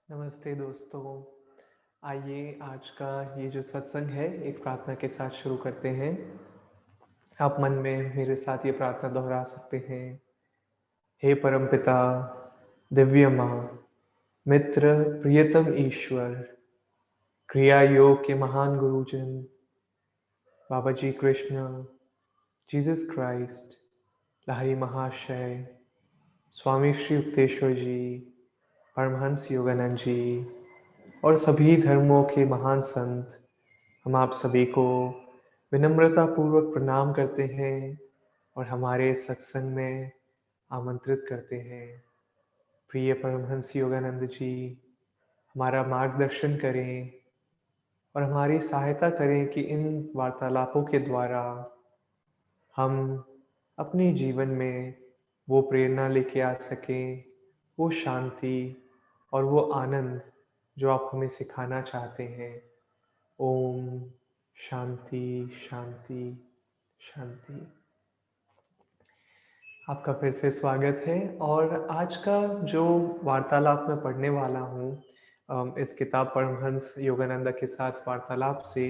नमस्ते दोस्तों। आइए आज का ये जो सत्संग है एक प्रार्थना के साथ शुरू करते हैं। आप मन में मेरे साथ ये प्रार्थना दोहरा सकते हैं। हे परमपिता, दिव्य माँ, मित्र, प्रियतम ईश्वर, क्रिया योग के महान गुरुजन, बाबा जी कृष्ण, जीसस क्राइस्ट, लहरी महाशय, स्वामी श्री युक्तेश्वर जी, परमहंस योगानंद जी और सभी धर्मों के महान संत, हम आप सभी को विनम्रता पूर्वक प्रणाम करते हैं और हमारे सत्संग में आमंत्रित करते हैं। प्रिय परमहंस योगानंद जी, हमारा मार्गदर्शन करें और हमारी सहायता करें कि इन वार्तालापों के द्वारा हम अपने जीवन में वो प्रेरणा लेके आ सकें, वो शांति और वो आनंद जो आप हमें सिखाना चाहते हैं। ओम शांति शांति शांति। आपका फिर से स्वागत है। और आज का जो वार्तालाप मैं पढ़ने वाला हूँ इस किताब परमहंस योगानंद के साथ वार्तालाप से,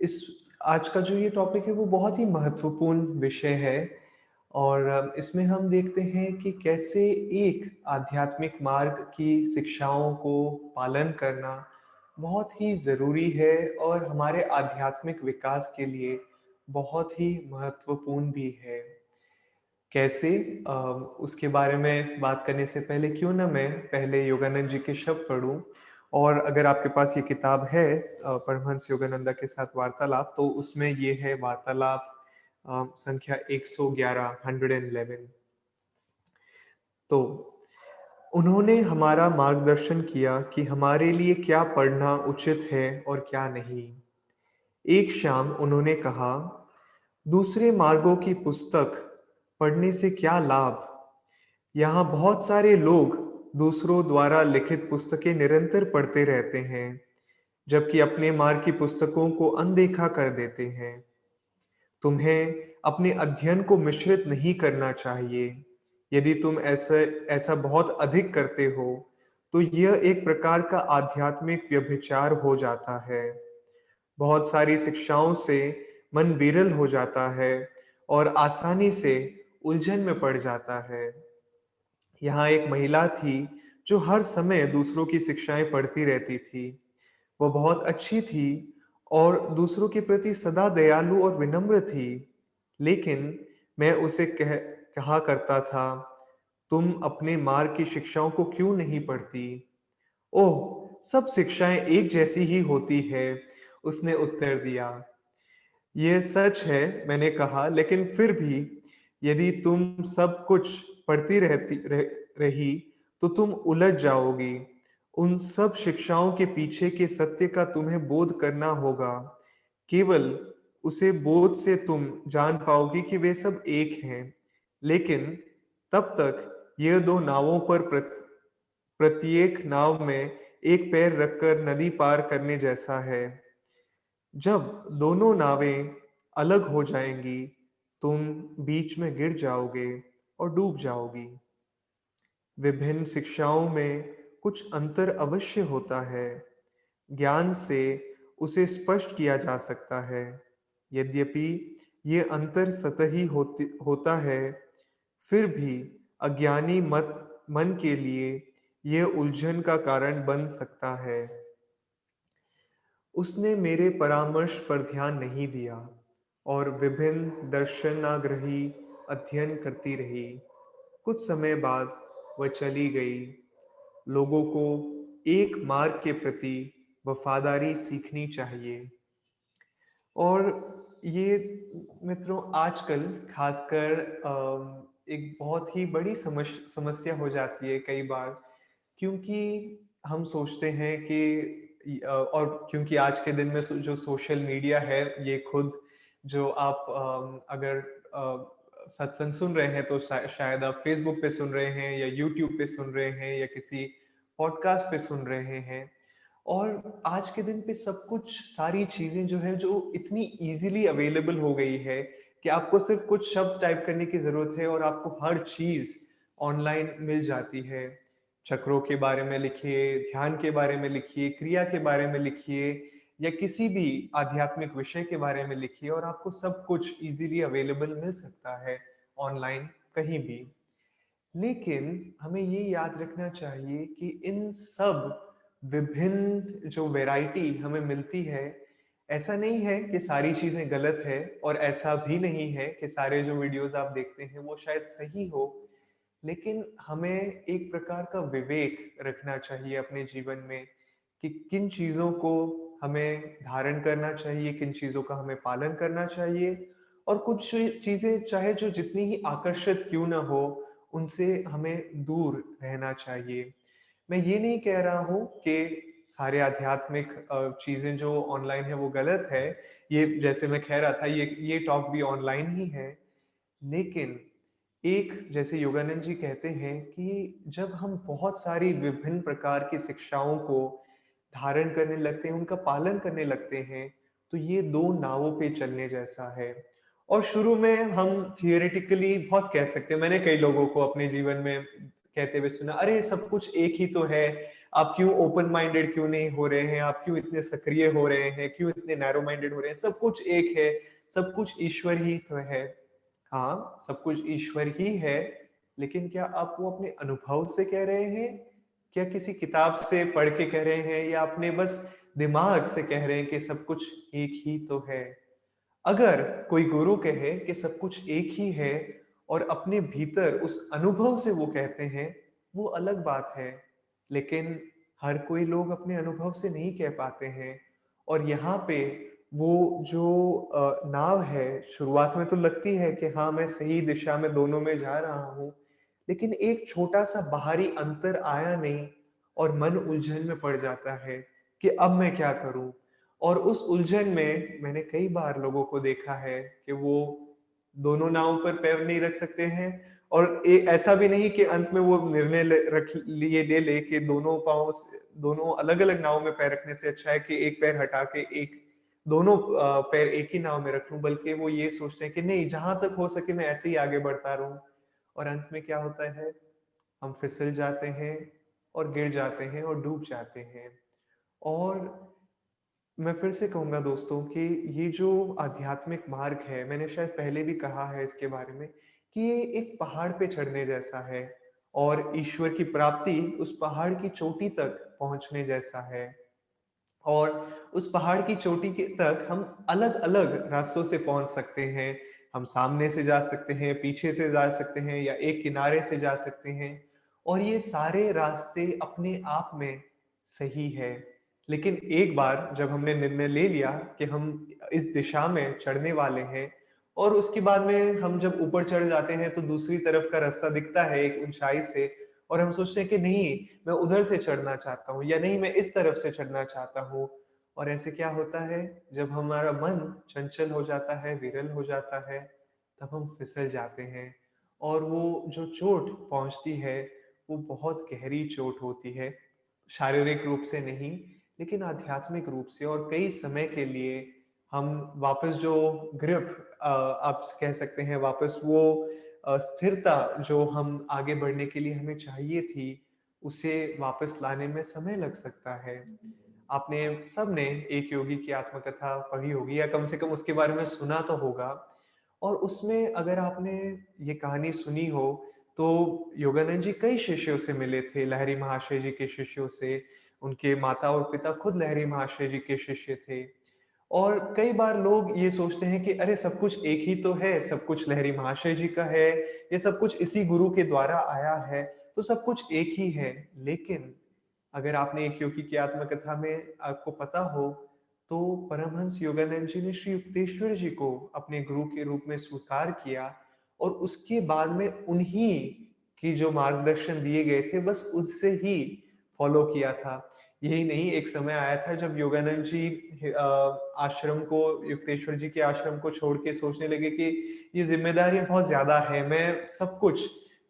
इस आज का जो ये टॉपिक है वो बहुत ही महत्वपूर्ण विषय है। और इसमें हम देखते हैं कि कैसे एक आध्यात्मिक मार्ग की शिक्षाओं को पालन करना बहुत ही ज़रूरी है और हमारे आध्यात्मिक विकास के लिए बहुत ही महत्वपूर्ण भी है। कैसे, उसके बारे में बात करने से पहले क्यों ना मैं पहले योगानंद जी के शब्द पढ़ूं। और अगर आपके पास ये किताब है परमहंस योगानंद के साथ वार्तालाप, तो उसमें ये है वार्तालाप संख्या 111, 111। तो उन्होंने हमारा मार्गदर्शन किया कि हमारे लिए क्या पढ़ना उचित है और क्या नहीं। एक शाम उन्होंने कहा, दूसरे मार्गों की पुस्तक पढ़ने से क्या लाभ। यहाँ बहुत सारे लोग दूसरों द्वारा लिखित पुस्तकें निरंतर पढ़ते रहते हैं, जबकि अपने मार्ग की पुस्तकों को अनदेखा कर देते हैं। तुम्हें अपने अध्ययन को मिश्रित नहीं करना चाहिए। यदि तुम ऐसा बहुत अधिक करते हो, तो यह एक प्रकार का आध्यात्मिक व्यभिचार हो जाता है। बहुत सारी शिक्षाओं से मन विरल हो जाता है और आसानी से उलझन में पड़ जाता है। यहाँ एक महिला थी जो हर समय दूसरों की शिक्षाएं पढ़ती रहती थी। वह बहुत अच्छी थी और दूसरों के प्रति सदा दयालु और विनम्र थी। लेकिन मैं उसे कहा करता था, तुम अपने मार्ग की शिक्षाओं को क्यों नहीं पढ़ती? ओह, सब शिक्षाएं एक जैसी ही होती है, उसने उत्तर दिया। ये सच है, मैंने कहा, लेकिन फिर भी यदि तुम सब कुछ पढ़ती रही तो तुम उलझ जाओगी। उन सब शिक्षाओं के पीछे के सत्य का तुम्हें बोध करना होगा। केवल उसे बोध से तुम जान पाओगी कि वे सब एक हैं। लेकिन तब तक ये दो नावों पर प्रत्येक नाव में एक पैर रखकर नदी पार करने जैसा है। जब दोनों नावें अलग हो जाएंगी, तुम बीच में गिर जाओगे और डूब जाओगी। विभिन्न शिक्षाओं में कुछ अंतर अवश्य होता है। ज्ञान से उसे स्पष्ट किया जा सकता है। यद्यपि ये अंतर सतही होता है, फिर भी अज्ञानी मत मन के लिए यह उलझन का कारण बन सकता है। उसने मेरे परामर्श पर ध्यान नहीं दिया और विभिन्न दर्शनाग्रही अध्ययन करती रही। कुछ समय बाद वह चली गई। लोगों को एक मार्ग के प्रति वफादारी सीखनी चाहिए। और ये मित्रों आजकल खासकर एक बहुत ही बड़ी समस्या हो जाती है कई बार, क्योंकि हम सोचते हैं कि और क्योंकि आज के दिन में जो सोशल मीडिया है, ये खुद जो आप अगर सत्संग सुन रहे हैं तो शायद आप फेसबुक पे सुन रहे हैं या यूट्यूब पे सुन रहे हैं या किसी पॉडकास्ट पे सुन रहे हैं। और आज के दिन पे सब कुछ, सारी चीजें जो है, जो इतनी इजीली अवेलेबल हो गई है कि आपको सिर्फ कुछ शब्द टाइप करने की जरूरत है और आपको हर चीज ऑनलाइन मिल जाती है। चक्रों के बारे में लिखिए, ध्यान के बारे में लिखिए, क्रिया के बारे में लिखिए या किसी भी आध्यात्मिक विषय के बारे में लिखिए और आपको सब कुछ ईज़िली अवेलेबल मिल सकता है ऑनलाइन कहीं भी। लेकिन हमें ये याद रखना चाहिए कि इन सब विभिन्न जो वैरायटी हमें मिलती है, ऐसा नहीं है कि सारी चीज़ें गलत है और ऐसा भी नहीं है कि सारे जो वीडियोज़ आप देखते हैं वो शायद सही हो। लेकिन हमें एक प्रकार का विवेक रखना चाहिए अपने जीवन में कि किन चीज़ों को हमें धारण करना चाहिए, किन चीज़ों का हमें पालन करना चाहिए और कुछ चीज़ें चाहे जो जितनी ही आकर्षित क्यों ना हो, उनसे हमें दूर रहना चाहिए। मैं ये नहीं कह रहा हूँ कि सारे आध्यात्मिक चीज़ें जो ऑनलाइन है वो गलत है। ये जैसे मैं कह रहा था ये टॉक भी ऑनलाइन ही है। लेकिन एक जैसे योगानंद जी कहते हैं कि जब हम बहुत सारी विभिन्न प्रकार की शिक्षाओं को धारण करने लगते हैं, उनका पालन करने लगते हैं, तो ये 2 नावों पे चलने जैसा है। और शुरू में हम थियोरेटिकली बहुत कह सकते हैं, मैंने कई लोगों को अपने जीवन में कहते हुए सुना, "अरे! सब कुछ एक ही तो है, आप क्यों ओपन माइंडेड क्यों नहीं हो रहे हैं? आप क्यों इतने सक्रिय हो रहे हैं? क्यों इतने नैरो माइंडेड हो रहे हैं? सब कुछ एक है, सब कुछ ईश्वर ही तो है।" हाँ, सब कुछ ईश्वर ही है, लेकिन क्या आप वो अपने अनुभव से कह रहे हैं? क्या किसी किताब से पढ़ के कह रहे हैं या अपने बस दिमाग से कह रहे हैं कि सब कुछ एक ही तो है? अगर कोई गुरु कहे कि सब कुछ एक ही है और अपने भीतर उस अनुभव से वो कहते हैं, वो अलग बात है। लेकिन हर कोई लोग अपने अनुभव से नहीं कह पाते हैं और यहाँ पे वो जो नाव है, शुरुआत में तो लगती है कि हाँ, मैं सही दिशा में दोनों में जा रहा हूँ, लेकिन एक छोटा-सा बाहरी अंतर आया नहीं और मन उलझन में पड़ जाता है कि अब मैं क्या करूँ? और उस उलझन में मैंने कई बार लोगों को देखा है कि वो दोनों नाव पर पैर नहीं रख सकते हैं और ऐसा भी नहीं कि अंत में वो निर्णय ले ले कि दोनों अलग-अलग नाव में पैर रखने से अच्छा है कि एक पैर हटा के एक दोनों पैर एक ही नाव में रख लूँ, बल्कि वो ये सोचते हैं कि नहीं, जहाँ तक हो सके मैं ऐसे ही आगे बढ़ता रहूँ। और अंत में क्या होता है? हम फिसल जाते हैं और गिर जाते हैं और डूब जाते हैं। और मैं फिर से कहूँगा दोस्तों कि ये जो आध्यात्मिक मार्ग है, मैंने शायद पहले भी कहा है इसके बारे में कि ये एक पहाड़ पे चढ़ने जैसा है और ईश्वर की प्राप्ति उस पहाड़ की चोटी तक पहुँचने जैसा है। और उस पहाड़ की चोटी के तक हम अलग-अलग रास्तों से पहुँच सकते हैं। हम सामने से जा सकते हैं, पीछे से जा सकते हैं या एक किनारे से जा सकते हैं और ये सारे रास्ते अपने आप में सही है। लेकिन एक बार जब हमने निर्णय ले लिया कि हम इस दिशा में चढ़ने वाले हैं और उसके बाद में हम जब ऊपर चढ़ जाते हैं तो दूसरी तरफ का रास्ता दिखता है एक ऊँचाई से और हम सोचते हैं कि नहीं, मैं उधर से चढ़ना चाहता हूँ या नहीं, मैं इस तरफ से चढ़ना चाहता हूँ। और ऐसे क्या होता है, जब हमारा मन चंचल हो जाता है, विरल हो जाता है, तब हम फिसल जाते हैं और वो जो चोट पहुँचती है, वो बहुत गहरी चोट होती है। शारीरिक रूप से नहीं, लेकिन आध्यात्मिक रूप से और कई समय के लिए हम वापस जो ग्रिप आप कह सकते हैं, वापस वो स्थिरता जो हम आगे बढ़ने के लिए हमें चाहिए थी, उसे वापस लाने में समय लग सकता है। आपने सबने एक योगी की आत्मकथा पढ़ी होगी या कम से कम उसके बारे में सुना तो होगा और उसमें अगर आपने ये कहानी सुनी हो, तो योगानंद जी कई शिष्यों से मिले थे, लहरी महाशय जी के शिष्यों से। उनके माता और पिता खुद लहरी महाशय जी के शिष्य थे। और कई बार लोग ये सोचते हैं कि अरे सब कुछ एक ही तो है, सब कुछ लहरी महाशय जी का है, ये सब कुछ इसी गुरु के द्वारा आया है, तो सब कुछ एक ही है। लेकिन अगर आपने एक योगी की आत्मकथा में आपको पता हो, तो परमहंस योगानंद जी ने श्री युक्तेश्वर जी को अपने गुरु के रूप में स्वीकार किया और उसके बाद में उन्हीं की जो मार्गदर्शन दिए गए थे, बस उससे ही फॉलो किया था। यही नहीं, एक समय आया था जब योगानंद जी आश्रम को युक्तेश्वर जी के आश्रम को छोड़ के सोचने लगे कि ये ज़िम्मेदारियाँ बहुत ज़्यादा है, मैं सब कुछ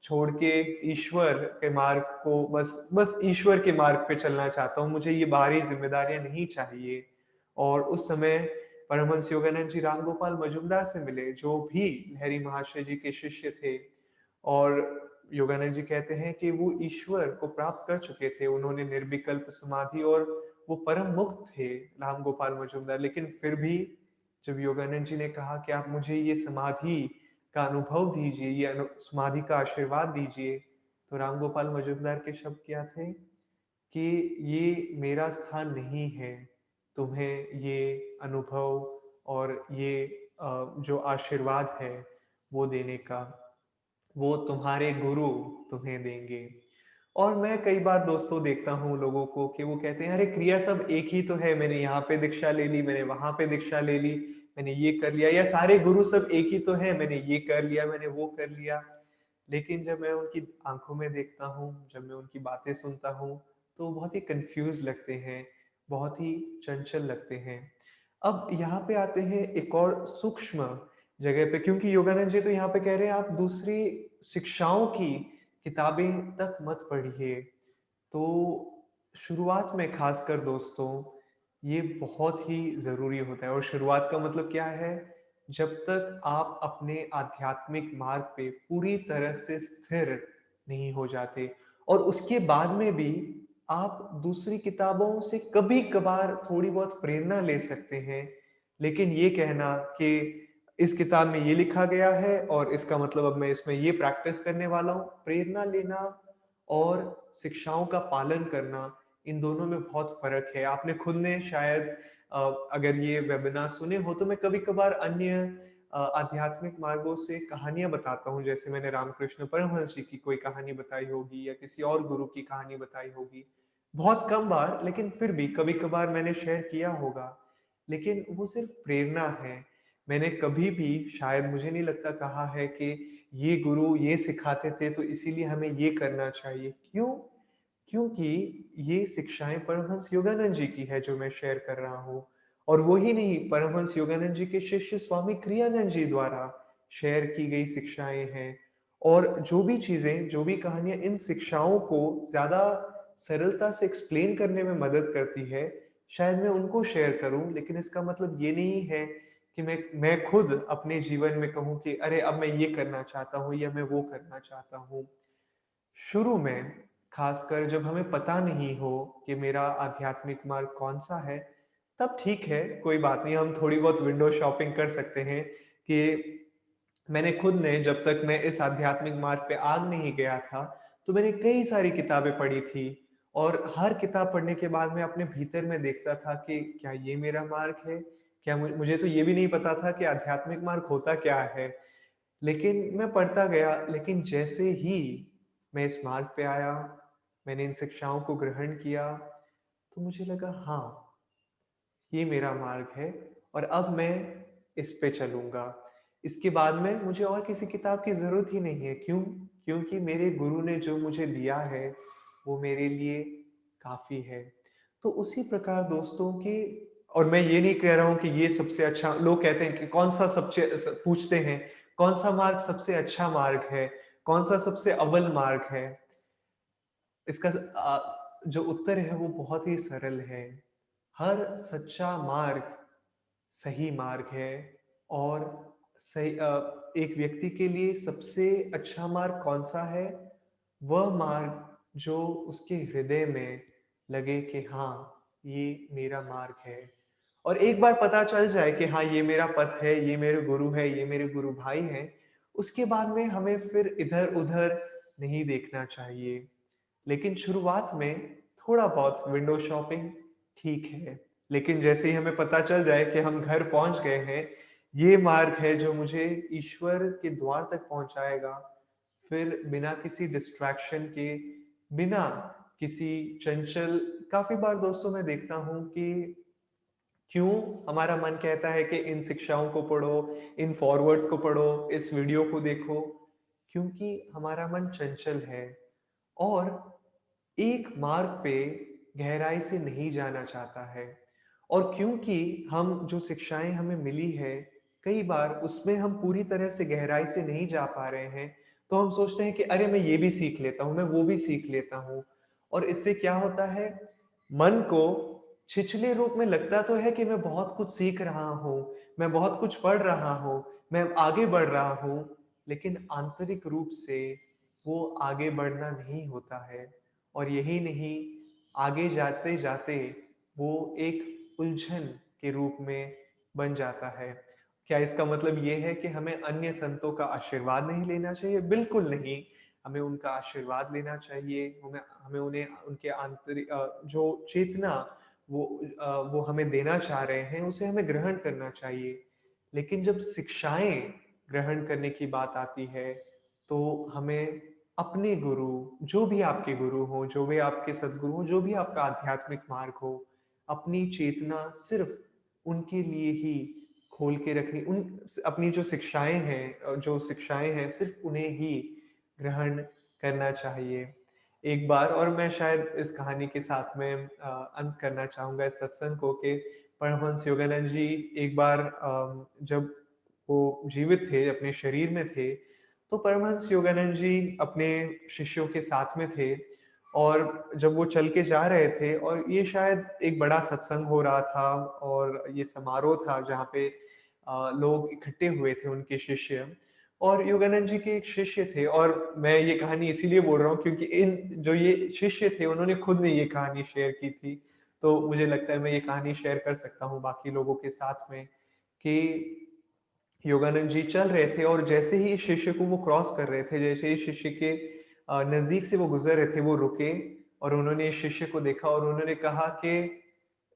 छोड़ के ईश्वर के मार्ग को बस बस ईश्वर के मार्ग पे चलना चाहता हूँ, मुझे ये बाहरी ज़िम्मेदारियाँ नहीं चाहिए। और उस समय परमहंस योगानंद जी रामगोपाल मजुमदार से मिले, जो भी लहरी महाशय जी के शिष्य थे और योगानंद जी कहते हैं कि वो ईश्वर को प्राप्त कर चुके थे, उन्होंने निर्विकल्प समाधि और वो परम मुक्त थे राम गोपाल मजुमदार। लेकिन फिर भी जब योगानंद जी ने कहा कि आप मुझे ये समाधि का अनुभव दीजिए, ये समाधि का आशीर्वाद दीजिए, तो राम गोपाल मजुमदार के शब्द क्या थे कि ये मेरा स्थान नहीं है तुम्हें ये अनुभव और ये जो आशीर्वाद है वो देने का, वो तुम्हारे गुरु तुम्हें देंगे। और मैं कई बार दोस्तों देखता हूँ लोगों को कि वो कहते हैं अरे क्रिया सब एक ही तो है, मैंने यहाँ पे दीक्षा ले ली, मैंने वहां पे दीक्षा ले ली, मैंने ये कर लिया, या सारे गुरु सब एक ही तो है, मैंने ये कर लिया, मैंने वो कर लिया। लेकिन जब मैं उनकी आंखों में देखता हूँ, जब मैं उनकी बातें सुनता हूँ, तो बहुत ही कंफ्यूज लगते हैं, बहुत ही चंचल लगते हैं। अब यहाँ पे आते हैं एक और सूक्ष्म जगह पे, क्योंकि योगानंद जी तो यहाँ पे कह रहे हैं आप दूसरी शिक्षाओं की किताबें तक मत पढ़िए। तो शुरुआत में खासकर दोस्तों ये बहुत ही ज़रूरी होता है। और शुरुआत का मतलब क्या है? जब तक आप अपने आध्यात्मिक मार्ग पे पूरी तरह से स्थिर नहीं हो जाते, और उसके बाद में भी आप दूसरी किताबों से कभी-कभार थोड़ी बहुत प्रेरणा ले सकते हैं। लेकिन ये कहना कि इस किताब में ये लिखा गया है और इसका मतलब अब मैं इसमें ये प्रैक्टिस करने वाला हूँ, प्रेरणा लेना और शिक्षाओं का पालन करना, इन दोनों में बहुत फ़र्क है। आपने खुद ने शायद अगर ये वेबिनार सुने हो तो मैं कभी-कभार अन्य आध्यात्मिक मार्गों से कहानियाँ बताता हूँ। जैसे मैंने रामकृष्ण परमहंस जी की कोई कहानी बताई होगी या किसी और गुरु की कहानी बताई होगी। बहुत कम बार, लेकिन फिर भी कभी-कभार मैंने शेयर किया होगा। लेकिन वो सिर्फ़ प्रेरणा है। मैंने कभी भी शायद मुझे नहीं लगता कहा है कि ये गुरु ये सिखाते थे तो इसीलिए हमें ये करना चाहिए। क्यों? क्योंकि ये शिक्षाएँ परमहंस योगानंद जी की है जो मैं शेयर कर रहा हूँ। और वो ही नहीं, परमहंस योगानंद जी के शिष्य स्वामी क्रियानंद जी द्वारा शेयर की गई शिक्षाएँ हैं। और जो भी चीज़ें, जो भी कहानियाँ इन शिक्षाओं को ज़्यादा सरलता से एक्सप्लेन करने में मदद करती है, शायद मैं उनको शेयर करूँ। लेकिन इसका मतलब ये नहीं है कि मैं खुद अपने जीवन में कहूँ कि अरे अब मैं ये करना चाहता हूँ या मैं वो करना चाहता हूँ। शुरू में खासकर जब हमें पता नहीं हो कि मेरा आध्यात्मिक मार्ग कौन-सा है, तब ठीक है, कोई बात नहीं, हम थोड़ी बहुत विंडो शॉपिंग कर सकते हैं कि मैंने खुद ने, जब तक मैं इस आध्यात्मिक मार्ग पे आ नहीं गया था, तो मैंने कई सारी किताबें पढ़ी थी। और हर किताब पढ़ने के बाद मैं अपने भीतर में देखता था कि क्या ये मेरा मार्ग है? क्या मुझे तो ये भी नहीं पता था कि आध्यात्मिक मार्ग होता क्या है? लेकिन मैं पढ़ता गया, लेकिन जैसे ही मैं इस मार्ग पे आया, मैंने इन शिक्षाओं को ग्रहण किया, तो मुझे लगा हाँ, ये मेरा मार्ग है और अब मैं इस पे चलूँगा। इसके बाद में मुझे और किसी किताब की ज़रूरत ही नहीं है। क्यों? क्योंकि मेरे गुरु ने जो मुझे दिया है, वो मेरे लिए काफ़ी है। तो उसी प्रकार दोस्तों कि, और मैं ये नहीं कह रहा हूँ कि ये सबसे अच्छा, लोग कहते हैं कि कौन-सा सबसे पूछते हैं, कौन-सा मार्ग सबसे अच्छा मार्ग है? कौन-सा सबसे अव्वल मार्ग है? इसका जो उत्तर है वो बहुत ही सरल है। हर सच्चा मार्ग सही मार्ग है। और एक व्यक्ति के लिए सबसे अच्छा मार्ग कौन-सा है? वह मार्ग जो उसके हृदय में लगे कि हाँ, ये मेरा मार्ग है। और एक बार पता चल जाए कि हाँ, ये मेरा पथ है, ये मेरे गुरु है, ये मेरे गुरु भाई हैं, उसके बाद में हमें फिर इधर-उधर नहीं देखना चाहिए। लेकिन शुरुआत में थोड़ा बहुत विंडो शॉपिंग ठीक है। लेकिन जैसे ही हमें पता चल जाए कि हम घर पहुँच गए हैं, ये मार्ग है जो मुझे ईश्वर के द्वार तक पहुँचाएगा, फिर बिना किसी डिस्ट्रैक्शन के, बिना किसी चंचल, काफ़ी बार दोस्तों मैं देखता हूँ कि क्यों हमारा मन कहता है कि इन शिक्षाओं को पढ़ो, इन फॉरवर्ड्स को पढ़ो, इस वीडियो को देखो, क्योंकि हमारा मन चंचल है और एक मार्ग पे गहराई से नहीं जाना चाहता है। और क्योंकि हम जो शिक्षाएँ हमें मिली है, कई बार उसमें हम पूरी तरह से गहराई से नहीं जा पा रहे हैं, तो हम सोचते हैं कि अरे मैं ये भी सीख लेता हूँ, मैं वो भी सीख लेता हूँ। और इससे क्या होता है, मन को छिछले रूप में लगता तो है कि मैं बहुत कुछ सीख रहा हूँ, मैं बहुत कुछ पढ़ रहा हूँ, मैं आगे बढ़ रहा हूँ, लेकिन आंतरिक रूप से वो आगे बढ़ना नहीं होता है। और यही नहीं, आगे जाते-जाते वो एक उलझन के रूप में बन जाता है। क्या इसका मतलब ये है कि हमें अन्य संतों का आशीर्वाद नहीं लेना चाहिए? बिल्कुल नहीं। हमें उनका आशीर्वाद लेना चाहिए, हमें हमें उन्हें उनके जो चेतना वो हमें देना चाह रहे हैं, उसे हमें ग्रहण करना चाहिए। लेकिन जब शिक्षाएँ ग्रहण करने की बात आती है, तो हमें अपने गुरु, जो भी आपके गुरु हों, जो भी आपके सद्गुरु हों, जो भी आपका आध्यात्मिक मार्ग हो, अपनी चेतना सिर्फ़ उनके लिए ही खोल के रखनी, अपनी जो शिक्षाएँ हैं, सिर्फ़ उन्हें ही ग्रहण करना चाहिए। एक बार, और मैं शायद इस कहानी के साथ में अंत करना चाहूँगा इस सत्संग को, कि परमहंस योगानंद जी एक बार जब वो जीवित थे, अपने शरीर में थे, तो परमहंस योगानंद जी अपने शिष्यों के साथ में थे, और जब वो चल के जा रहे थे, और ये शायद एक बड़ा सत्संग हो रहा था, और ये समारोह था जहाँ पे लोग इकट्ठे हुए थे, उनके शिष्य। और योगानंद जी के एक शिष्य थे, और मैं ये कहानी इसीलिए बोल रहा हूँ क्योंकि इन जो ये शिष्य थे, उन्होंने खुद ने ये कहानी शेयर की थी। तो मुझे लगता है मैं ये कहानी शेयर कर सकता हूँ बाकी लोगों के साथ में, कि योगानंद जी चल रहे थे, और जैसे ही इस शिष्य को वो क्रॉस कर रहे थे, जैसे ही शिष्य के नज़दीक से वो गुज़र रहे थे, वो रुके, और उन्होंने इस शिष्य को देखा, और उन्होंने कहा कि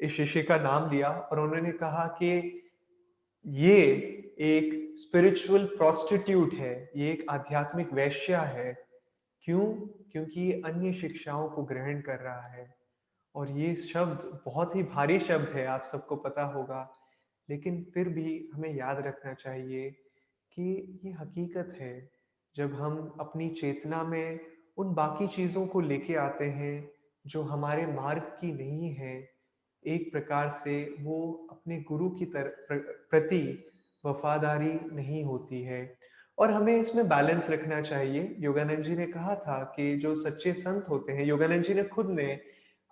इस शिष्य का नाम लिया, और उन्होंने कहा कि ये एक स्पिरिचुअल प्रोस्टिट्यूट है, ये एक आध्यात्मिक वेश्या है। क्यों? क्योंकि ये अन्य शिक्षाओं को ग्रहण कर रहा है। और ये शब्द बहुत ही भारी शब्द है, आप सबको पता होगा। लेकिन फिर भी हमें याद रखना चाहिए कि ये हकीकत है। जब हम अपनी चेतना में उन बाकी चीज़ों को लेके आते हैं, जो हमारे मार्ग की नहीं है, एक प्रकार से वो अपने गुरु की प्रति वफ़ादारी नहीं होती है। और हमें इसमें बैलेंस रखना चाहिए। योगानंद जी ने कहा था कि जो सच्चे संत होते हैं, योगानंद जी ने खुद ने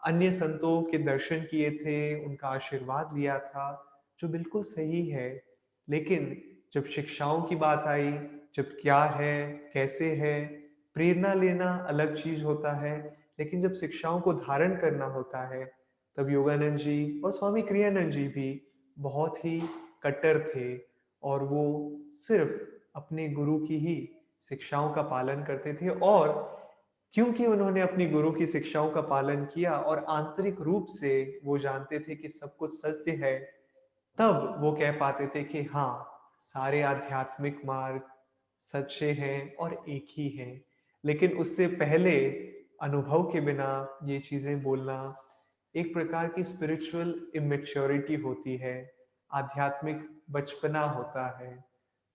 अन्य संतों के दर्शन किए थे, उनका आशीर्वाद लिया था, जो बिल्कुल सही है। लेकिन जब शिक्षाओं की बात आई, जब क्या है, कैसे है, प्रेरणा लेना अलग चीज़ होता है, लेकिन जब शिक्षाओं को धारण करना होता है, तब योगानंद जी और स्वामी क्रियानंद जी भी बहुत ही कट्टर थे, और वो सिर्फ़ अपने गुरु की ही शिक्षाओं का पालन करते थे। और क्योंकि उन्होंने अपनी गुरु की शिक्षाओं का पालन किया, और आंतरिक रूप से वो जानते थे कि सब कुछ सत्य है, तब वो कह पाते थे कि हाँ, सारे आध्यात्मिक मार्ग सच्चे हैं और एक ही हैं। लेकिन उससे पहले अनुभव के बिना ये चीज़ें बोलना एक प्रकार की स्पिरिचुअल इमैच्योरिटी होती है, आध्यात्मिक बचपना होता है।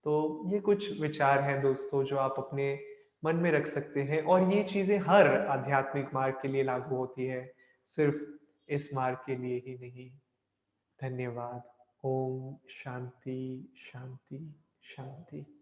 तो ये कुछ विचार हैं दोस्तों, जो आप अपने मन में रख सकते हैं, और ये चीज़ें हर आध्यात्मिक मार्ग के लिए लागू होती है, सिर्फ़ इस मार्ग के लिए ही नहीं। धन्यवाद। ओम शांति, शांति, शांति।